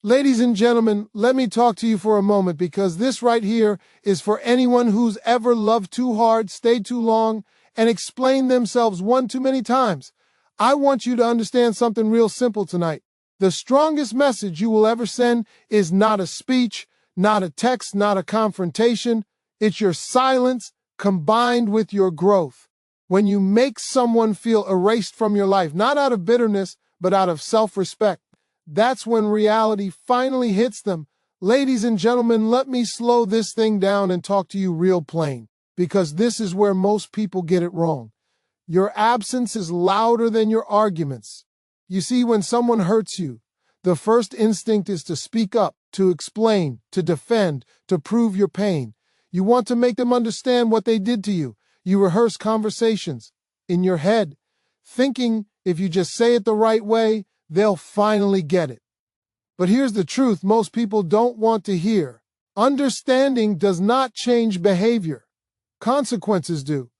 Ladies and gentlemen, let me talk to you for a moment because this right here is for anyone who's ever loved too hard, stayed too long, and explained themselves one too many times. I want you to understand something real simple tonight. The strongest message you will ever send is not a speech, not a text, not a confrontation. It's your silence combined with your growth. When you make someone feel erased from your life, not out of bitterness, but out of self-respect, that's when reality finally hits them. Ladies and gentlemen, let me slow this thing down and talk to you real plain, because this is where most people get it wrong. Your absence is louder than your arguments. You see, when someone hurts you, the first instinct is to speak up, to explain, to defend, to prove your pain. You want to make them understand what they did to you. You rehearse conversations in your head, thinking if you just say it the right way, they'll finally get it. But here's the truth most people don't want to hear. Understanding does not change behavior. Consequences do.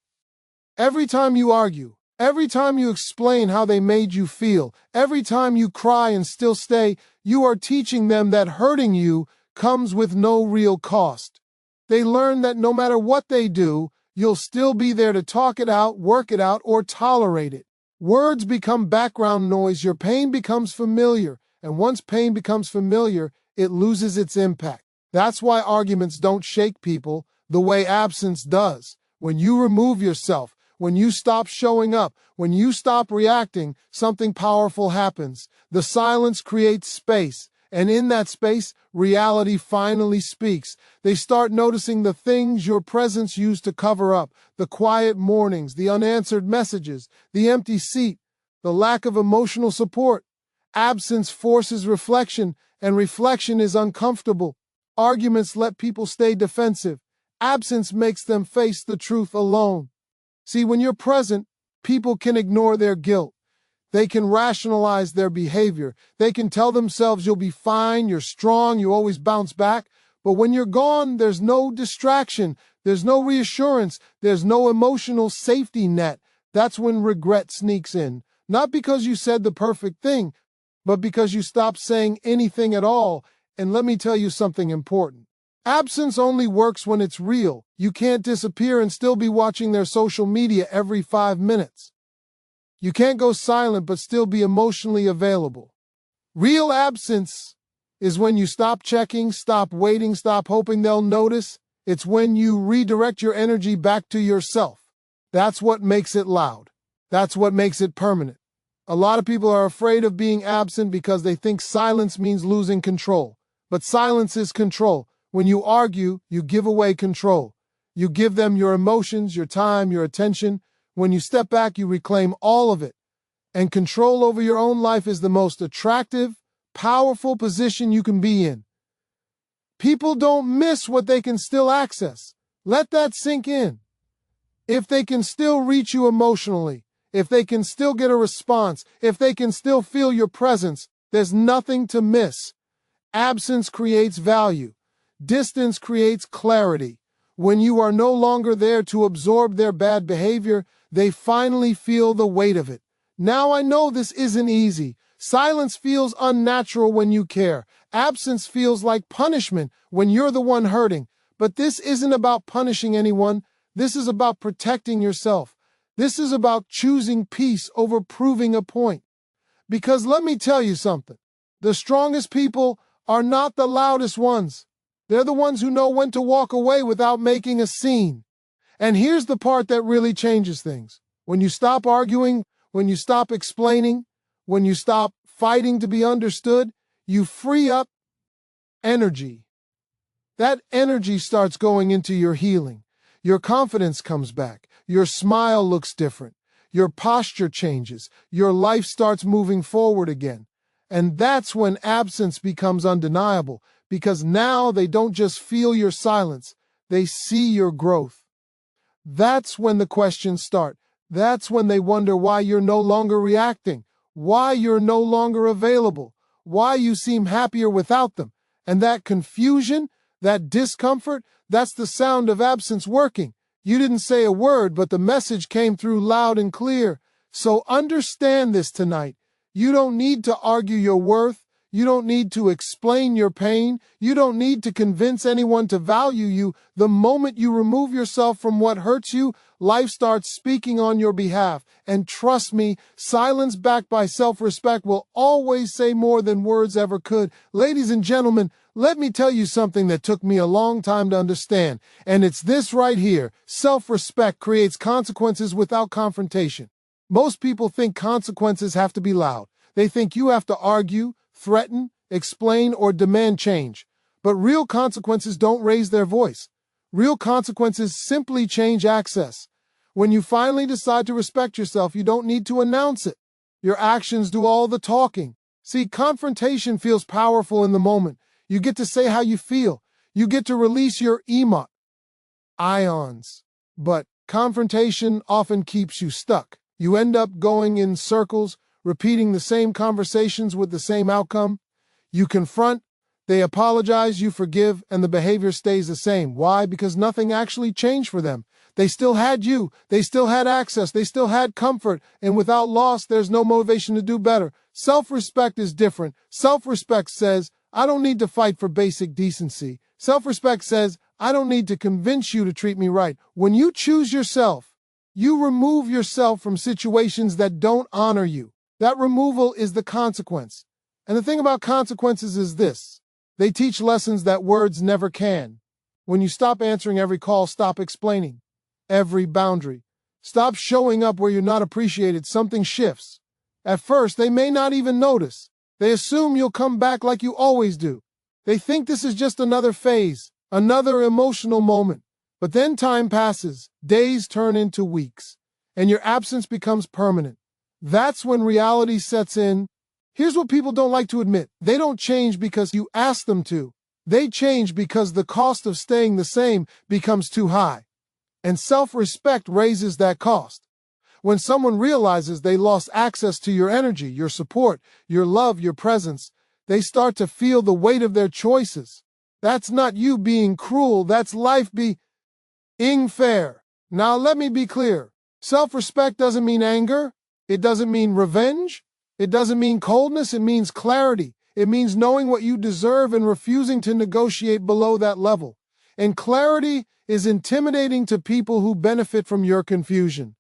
Every time you argue, every time you explain how they made you feel, every time you cry and still stay, you are teaching them that hurting you comes with no real cost. They learn that no matter what they do, you'll still be there to talk it out, work it out, or tolerate it. Words become background noise, your pain becomes familiar, and once pain becomes familiar, it loses its impact. That's why arguments don't shake people the way absence does. When you remove yourself, when you stop showing up, when you stop reacting, something powerful happens. The silence creates space, and in that space, reality finally speaks. They start noticing the things your presence used to cover up, the quiet mornings, the unanswered messages, the empty seat, the lack of emotional support. Absence forces reflection, and reflection is uncomfortable. Arguments let people stay defensive. Absence makes them face the truth alone. See, when you're present, people can ignore their guilt. They can rationalize their behavior. They can tell themselves you'll be fine, you're strong, you always bounce back. But when you're gone, there's no distraction, there's no reassurance, there's no emotional safety net. That's when regret sneaks in. Not because you said the perfect thing, but because you stopped saying anything at all. And let me tell you something important. Absence only works when it's real. You can't disappear and still be watching their social media every 5 minutes. You can't go silent but still be emotionally available. Real absence is when you stop checking, stop waiting, stop hoping they'll notice. It's when you redirect your energy back to yourself. That's what makes it loud. That's what makes it permanent. A lot of people are afraid of being absent because they think silence means losing control. But silence is control. When you argue, you give away control. You give them your emotions, your time, your attention. When you step back, you reclaim all of it. And control over your own life is the most attractive, powerful position you can be in. People don't miss what they can still access. Let that sink in. If they can still reach you emotionally, if they can still get a response, if they can still feel your presence, there's nothing to miss. Absence creates value. Distance creates clarity. When you are no longer there to absorb their bad behavior, they finally feel the weight of it. Now I know this isn't easy. Silence feels unnatural when you care. Absence feels like punishment when you're the one hurting. But this isn't about punishing anyone. This is about protecting yourself. This is about choosing peace over proving a point. Because let me tell you something. The strongest people are not the loudest ones. They're the ones who know when to walk away without making a scene. And here's the part that really changes things. When you stop arguing, when you stop explaining, when you stop fighting to be understood, you free up energy. That energy starts going into your healing. Your confidence comes back. Your smile looks different. Your posture changes. Your life starts moving forward again. And that's when absence becomes undeniable, because now they don't just feel your silence, they see your growth. That's when the questions start. That's when they wonder why you're no longer reacting, why you're no longer available, why you seem happier without them. And that confusion, that discomfort, that's the sound of absence working. You didn't say a word, but the message came through loud and clear. So understand this tonight. You don't need to argue your worth. You don't need to explain your pain. You don't need to convince anyone to value you. The moment you remove yourself from what hurts you, life starts speaking on your behalf. And trust me, silence backed by self-respect will always say more than words ever could. Ladies and gentlemen, let me tell you something that took me a long time to understand. And it's this right here. Self-respect creates consequences without confrontation. Most people think consequences have to be loud. They think you have to argue, threaten, explain, or demand change. But real consequences don't raise their voice. Real consequences simply change access. When you finally decide to respect yourself, you don't need to announce it. Your actions do all the talking. See, confrontation feels powerful in the moment. You get to say how you feel. You get to release your ions. But confrontation often keeps you stuck. You end up going in circles, repeating the same conversations with the same outcome. You confront, they apologize, you forgive, and the behavior stays the same. Why? Because nothing actually changed for them. They still had you. They still had access. They still had comfort. And without loss, there's no motivation to do better. Self-respect is different. Self-respect says, I don't need to fight for basic decency. Self-respect says, I don't need to convince you to treat me right. When you choose yourself, you remove yourself from situations that don't honor you. That removal is the consequence. And the thing about consequences is this. They teach lessons that words never can. When you stop answering every call, stop explaining every boundary. Stop showing up where you're not appreciated, something shifts. At first, they may not even notice. They assume you'll come back like you always do. They think this is just another phase, another emotional moment. But then time passes, days turn into weeks, and your absence becomes permanent. That's when reality sets in. Here's what people don't like to admit. They don't change because you ask them to. They change because the cost of staying the same becomes too high. And self-respect raises that cost. When someone realizes they lost access to your energy, your support, your love, your presence, they start to feel the weight of their choices. That's not you being cruel. That's life being fair. Now let me be clear. Self-respect doesn't mean anger. It doesn't mean revenge. It doesn't mean coldness. It means clarity. It means knowing what you deserve and refusing to negotiate below that level. And clarity is intimidating to people who benefit from your confusion.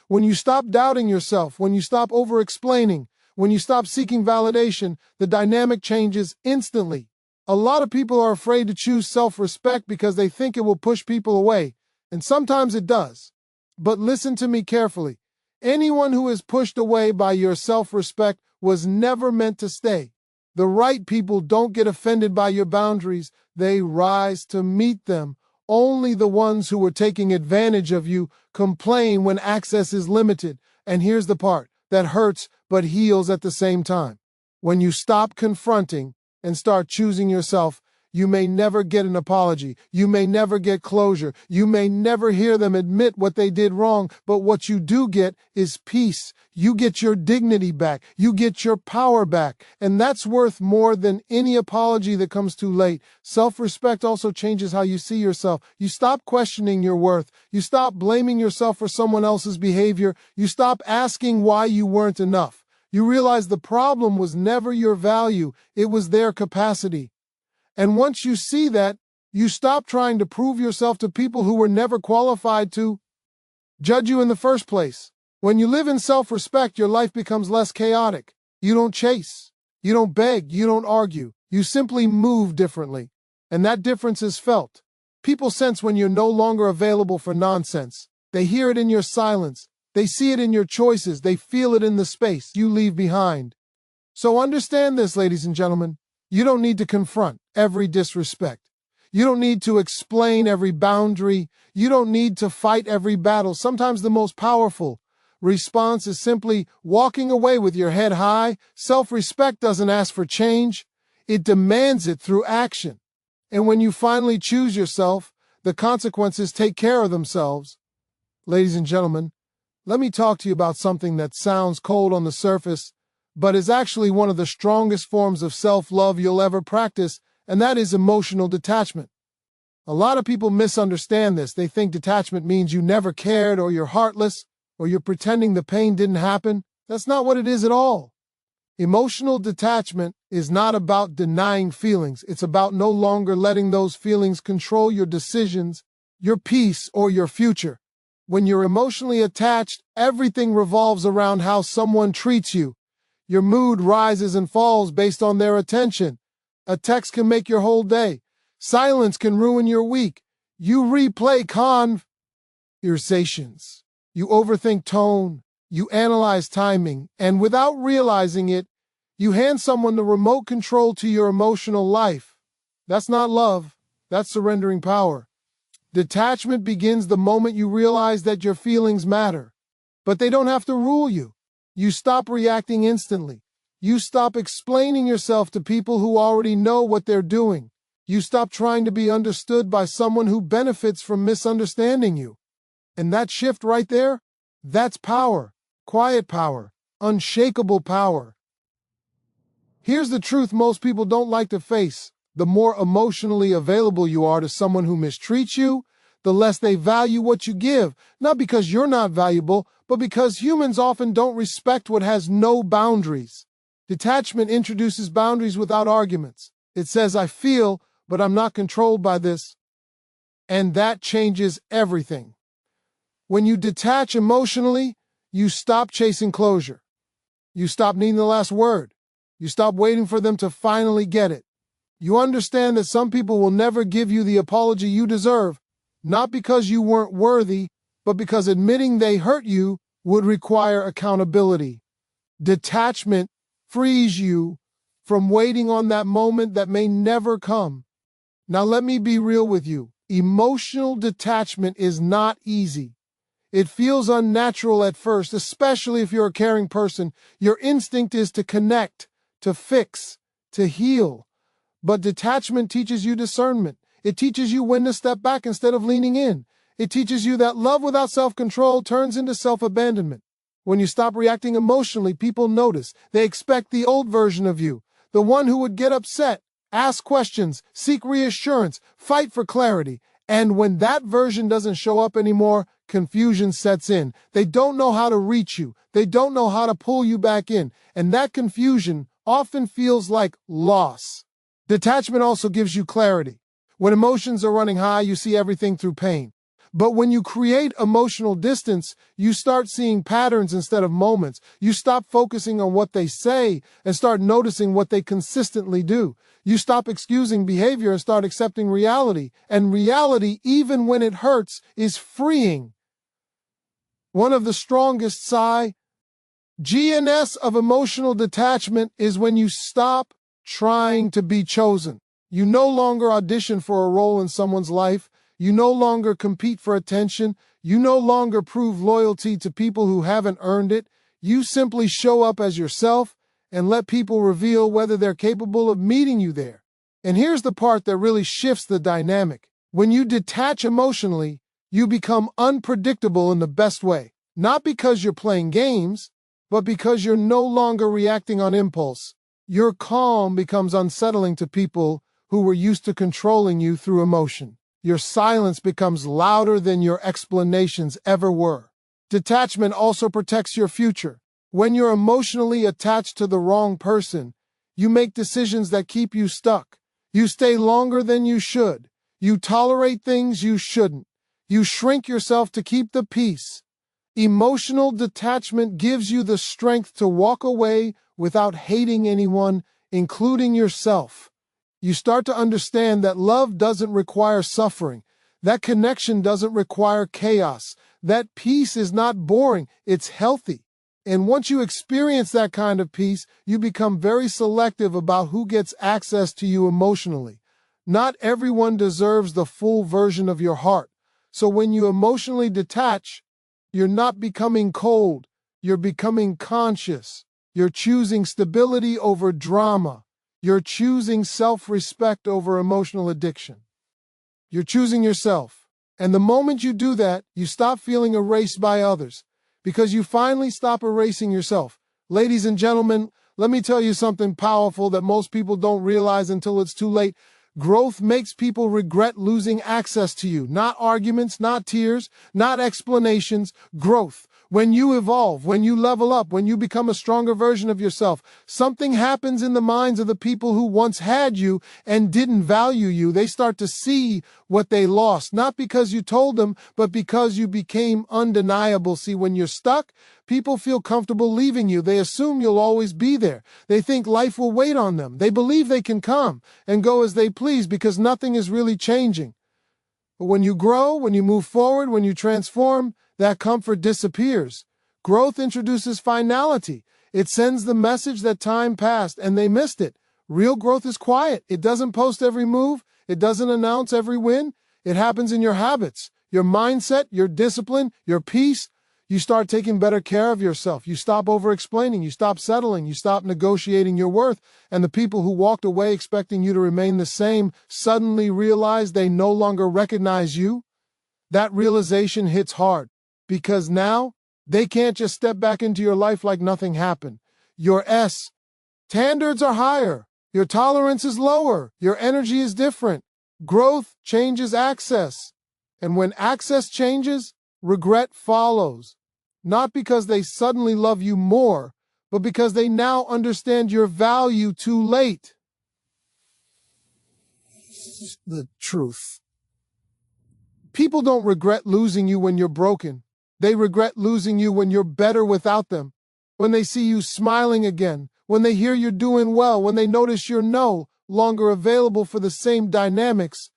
When you stop doubting yourself, when you stop over-explaining, when you stop seeking validation, the dynamic changes instantly. A lot of people are afraid to choose self-respect because they think it will push people away, and sometimes it does. But listen to me carefully. Anyone who is pushed away by your self-respect was never meant to stay. The right people don't get offended by your boundaries. They rise to meet them. Only the ones who are taking advantage of you complain when access is limited. And here's the part that hurts but heals at the same time. When you stop confronting and start choosing yourself, you may never get an apology. You may never get closure. You may never hear them admit what they did wrong. But what you do get is peace. You get your dignity back. You get your power back. And that's worth more than any apology that comes too late. Self-respect also changes how you see yourself. You stop questioning your worth. You stop blaming yourself for someone else's behavior. You stop asking why you weren't enough. You realize the problem was never your value. It was their capacity. And once you see that, you stop trying to prove yourself to people who were never qualified to judge you in the first place. When you live in self-respect, your life becomes less chaotic. You don't chase. You don't beg. You don't argue. You simply move differently. And that difference is felt. People sense when you're no longer available for nonsense. They hear it in your silence. They see it in your choices. They feel it in the space you leave behind. So understand this, ladies and gentlemen. You don't need to confront every disrespect. You don't need to explain every boundary. You don't need to fight every battle. Sometimes the most powerful response is simply walking away with your head high. Self-respect doesn't ask for change. It demands it through action. And when you finally choose yourself, the consequences take care of themselves. Ladies and gentlemen, let me talk to you about something that sounds cold on the surface, but is actually one of the strongest forms of self-love you'll ever practice, and that is emotional detachment. A lot of people misunderstand this. They think detachment means you never cared, or you're heartless, or you're pretending the pain didn't happen. That's not what it is at all. Emotional detachment is not about denying feelings. It's about no longer letting those feelings control your decisions, your peace, or your future. When you're emotionally attached, everything revolves around how someone treats you. Your mood rises and falls based on their attention. A text can make your whole day. Silence can ruin your week. You replay conversations. You overthink tone. You analyze timing. And without realizing it, you hand someone the remote control to your emotional life. That's not love. That's surrendering power. Detachment begins the moment you realize that your feelings matter. But they don't have to rule you. You stop reacting instantly. You stop explaining yourself to people who already know what they're doing. You stop trying to be understood by someone who benefits from misunderstanding you. And that shift right there, that's power. Quiet power. Unshakable power. Here's the truth most people don't like to face. The more emotionally available you are to someone who mistreats you, the less they value what you give. Not because you're not valuable, but because humans often don't respect what has no boundaries. Detachment introduces boundaries without arguments. It says, I feel, but I'm not controlled by this. And that changes everything. When you detach emotionally, you stop chasing closure. You stop needing the last word. You stop waiting for them to finally get it. You understand that some people will never give you the apology you deserve, not because you weren't worthy, but because admitting they hurt you would require accountability. Detachment frees you from waiting on that moment that may never come. Now let me be real with you. Emotional detachment is not easy. It feels unnatural at first, especially if you're a caring person. Your instinct is to connect, to fix, to heal. But detachment teaches you discernment. It teaches you when to step back instead of leaning in. It teaches you that love without self-control turns into self-abandonment. When you stop reacting emotionally, people notice. They expect the old version of you, the one who would get upset, ask questions, seek reassurance, fight for clarity. And when that version doesn't show up anymore, confusion sets in. They don't know how to reach you. They don't know how to pull you back in. And that confusion often feels like loss. Detachment also gives you clarity. When emotions are running high, you see everything through pain. But when you create emotional distance, you start seeing patterns instead of moments. You stop focusing on what they say and start noticing what they consistently do. You stop excusing behavior and start accepting reality. And reality, even when it hurts, is freeing. One of the strongest GNS of emotional detachment is when you stop trying to be chosen. You no longer audition for a role in someone's life. You no longer compete for attention. You no longer prove loyalty to people who haven't earned it. You simply show up as yourself and let people reveal whether they're capable of meeting you there. And here's the part that really shifts the dynamic. When you detach emotionally, you become unpredictable in the best way. Not because you're playing games, but because you're no longer reacting on impulse. Your calm becomes unsettling to people who were used to controlling you through emotion. Your silence becomes louder than your explanations ever were. Detachment also protects your future. When you're emotionally attached to the wrong person, you make decisions that keep you stuck. You stay longer than you should. You tolerate things you shouldn't. You shrink yourself to keep the peace. Emotional detachment gives you the strength to walk away without hating anyone, including yourself. You start to understand that love doesn't require suffering. That connection doesn't require chaos. That peace is not boring, it's healthy. And once you experience that kind of peace, you become very selective about who gets access to you emotionally. Not everyone deserves the full version of your heart. So when you emotionally detach, you're not becoming cold, you're becoming conscious. You're choosing stability over drama. You're choosing self-respect over emotional addiction. You're choosing yourself. And the moment you do that, you stop feeling erased by others, because you finally stop erasing yourself. Ladies and gentlemen, let me tell you something powerful that most people don't realize until it's too late. Growth makes people regret losing access to you. Not arguments, not tears, not explanations. Growth. When you evolve, when you level up, when you become a stronger version of yourself, something happens in the minds of the people who once had you and didn't value you. They start to see what they lost, not because you told them, but because you became undeniable. See, when you're stuck, people feel comfortable leaving you. They assume you'll always be there. They think life will wait on them. They believe they can come and go as they please because nothing is really changing. But when you grow, when you move forward, when you transform, that comfort disappears. Growth introduces finality. It sends the message that time passed and they missed it. Real growth is quiet. It doesn't post every move. It doesn't announce every win. It happens in your habits, your mindset, your discipline, your peace. You start taking better care of yourself. You stop over-explaining. You stop settling. You stop negotiating your worth. And the people who walked away expecting you to remain the same suddenly realize they no longer recognize you. That realization hits hard because now they can't just step back into your life like nothing happened. Your standards are higher. Your tolerance is lower. Your energy is different. Growth changes access. And when access changes, regret follows. Not because they suddenly love you more, but because they now understand your value too late. The truth. People don't regret losing you when you're broken. They regret losing you when you're better without them. When they see you smiling again, when they hear you're doing well, when they notice you're no longer available for the same dynamics,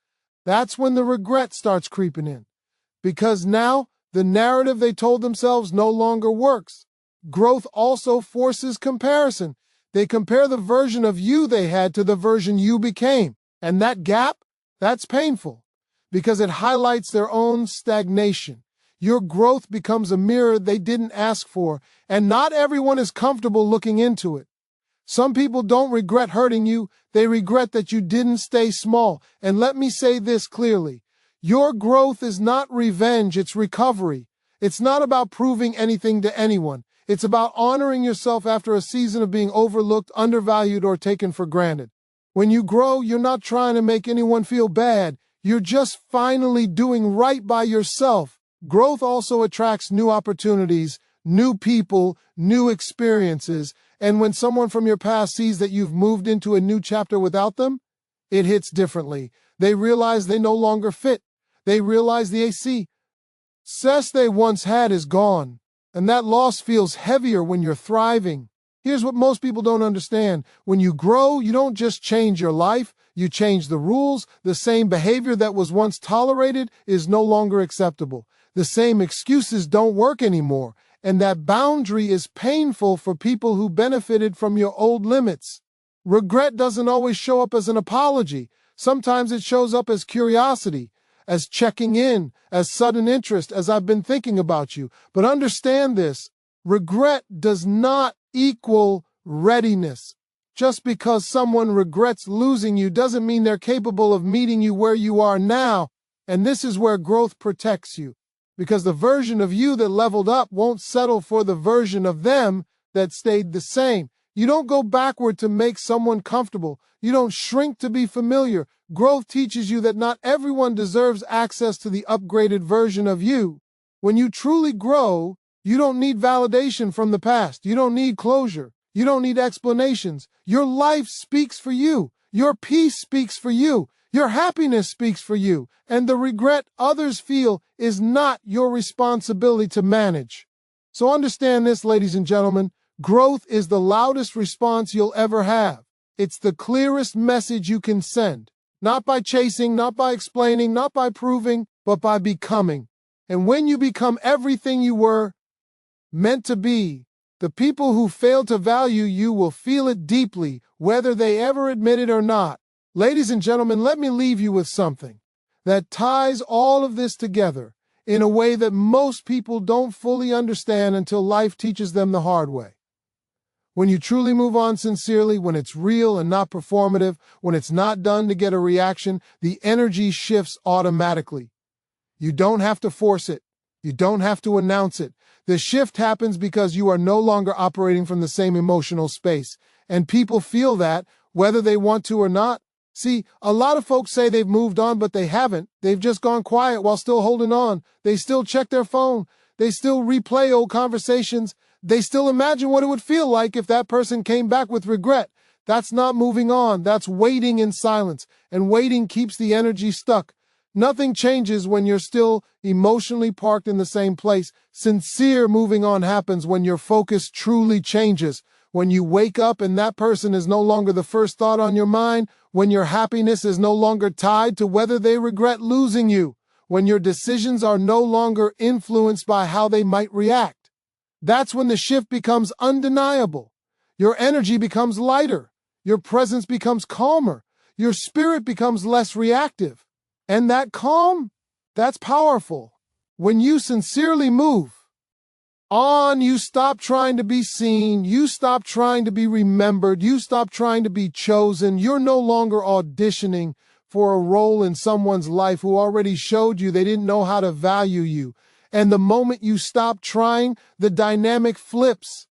that's when the regret starts creeping in. Because now, the narrative they told themselves no longer works. Growth also forces comparison. They compare the version of you they had to the version you became. And that gap, that's painful because it highlights their own stagnation. Your growth becomes a mirror they didn't ask for, and not everyone is comfortable looking into it. Some people don't regret hurting you. They regret that you didn't stay small. And let me say this clearly. Your growth is not revenge, it's recovery. It's not about proving anything to anyone. It's about honoring yourself after a season of being overlooked, undervalued, or taken for granted. When you grow, you're not trying to make anyone feel bad. You're just finally doing right by yourself. Growth also attracts new opportunities, new people, new experiences. And when someone from your past sees that you've moved into a new chapter without them, it hits differently. They realize they no longer fit. They realize the success they once had is gone, and that loss feels heavier when you're thriving. Here's what most people don't understand. When you grow, you don't just change your life, you change the rules. The same behavior that was once tolerated is no longer acceptable. The same excuses don't work anymore, and that boundary is painful for people who benefited from your old limits. Regret doesn't always show up as an apology. Sometimes it shows up as curiosity, as checking in, as sudden interest, as I've been thinking about you. But understand this, regret does not equal readiness. Just because someone regrets losing you doesn't mean they're capable of meeting you where you are now. And this is where growth protects you. Because the version of you that leveled up won't settle for the version of them that stayed the same. You don't go backward to make someone comfortable. You don't shrink to be familiar. Growth teaches you that not everyone deserves access to the upgraded version of you. When you truly grow, you don't need validation from the past. You don't need closure. You don't need explanations. Your life speaks for you. Your peace speaks for you. Your happiness speaks for you. And the regret others feel is not your responsibility to manage. So understand this, ladies and gentlemen. Growth is the loudest response you'll ever have. It's the clearest message you can send. Not by chasing, not by explaining, not by proving, but by becoming. And when you become everything you were meant to be, the people who fail to value you will feel it deeply, whether they ever admit it or not. Ladies and gentlemen, let me leave you with something that ties all of this together in a way that most people don't fully understand until life teaches them the hard way. When you truly move on sincerely, when it's real and not performative, when it's not done to get a reaction, the energy shifts automatically. You don't have to force it. You don't have to announce it. The shift happens because you are no longer operating from the same emotional space. And people feel that, whether they want to or not. See, a lot of folks say they've moved on, but they haven't. They've just gone quiet while still holding on. They still check their phone. They still replay old conversations. They still imagine what it would feel like if that person came back with regret. That's not moving on. That's waiting in silence. And waiting keeps the energy stuck. Nothing changes when you're still emotionally parked in the same place. Sincere moving on happens when your focus truly changes. When you wake up and that person is no longer the first thought on your mind. When your happiness is no longer tied to whether they regret losing you. When your decisions are no longer influenced by how they might react. That's when the shift becomes undeniable. Your energy becomes lighter. Your presence becomes calmer. Your spirit becomes less reactive. And that calm, that's powerful. When you sincerely move on, you stop trying to be seen. You stop trying to be remembered. You stop trying to be chosen. You're no longer auditioning for a role in someone's life who already showed you they didn't know how to value you. And the moment you stop trying, the dynamic flips.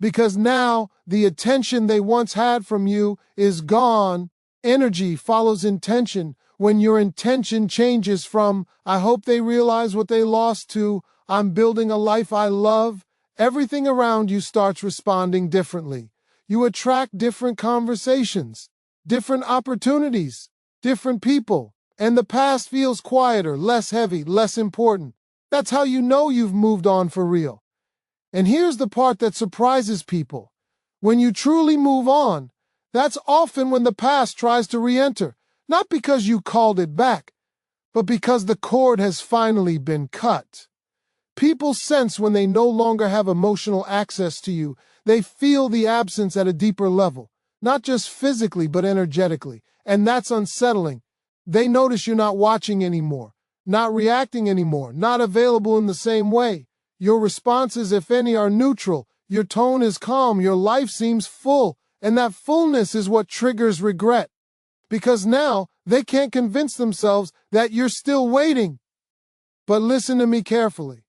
Because now the attention they once had from you is gone. Energy follows intention. When your intention changes from, I hope they realize what they lost, to, I'm building a life I love, everything around you starts responding differently. You attract different conversations, different opportunities, different people, and the past feels quieter, less heavy, less important. That's how you know you've moved on for real. And here's the part that surprises people. When you truly move on, that's often when the past tries to re-enter. Not because you called it back, but because the cord has finally been cut. People sense when they no longer have emotional access to you. They feel the absence at a deeper level, not just physically, but energetically. And that's unsettling. They notice you're not watching anymore, not reacting anymore, not available in the same way. Your responses, if any, are neutral. Your tone is calm. Your life seems full. And that fullness is what triggers regret. Because now they can't convince themselves that you're still waiting. But listen to me carefully.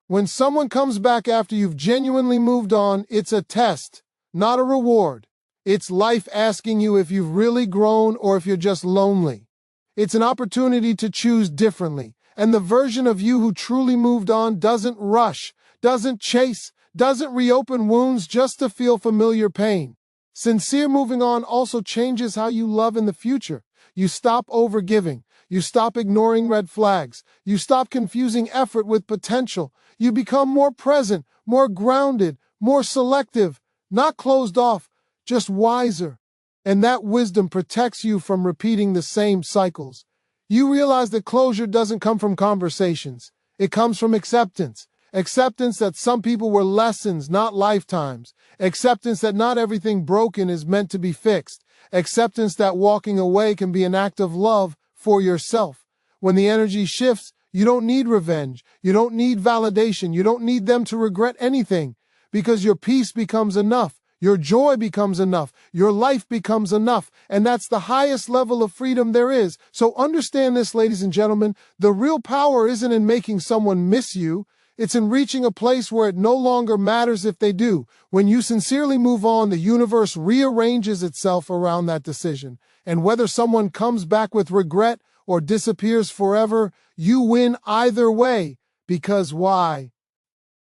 When someone comes back after you've genuinely moved on, it's a test, not a reward. It's life asking you if you've really grown or if you're just lonely. It's an opportunity to choose differently. And the version of you who truly moved on doesn't rush, doesn't chase, doesn't reopen wounds just to feel familiar pain. Sincere moving on also changes how you love in the future. You stop overgiving. You stop ignoring red flags. You stop confusing effort with potential. You become more present, more grounded, more selective, not closed off, just wiser. And that wisdom protects you from repeating the same cycles. You realize that closure doesn't come from conversations. It comes from acceptance. Acceptance that some people were lessons, not lifetimes. Acceptance that not everything broken is meant to be fixed. Acceptance that walking away can be an act of love for yourself. When the energy shifts, you don't need revenge. You don't need validation. You don't need them to regret anything, because your peace becomes enough. Your joy becomes enough. Your life becomes enough. And that's the highest level of freedom there is. So understand this, ladies and gentlemen. The real power isn't in making someone miss you. It's in reaching a place where it no longer matters if they do. When you sincerely move on, the universe rearranges itself around that decision. And whether someone comes back with regret or disappears forever, you win either way. Because why?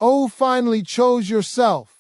Oh, finally chose yourself.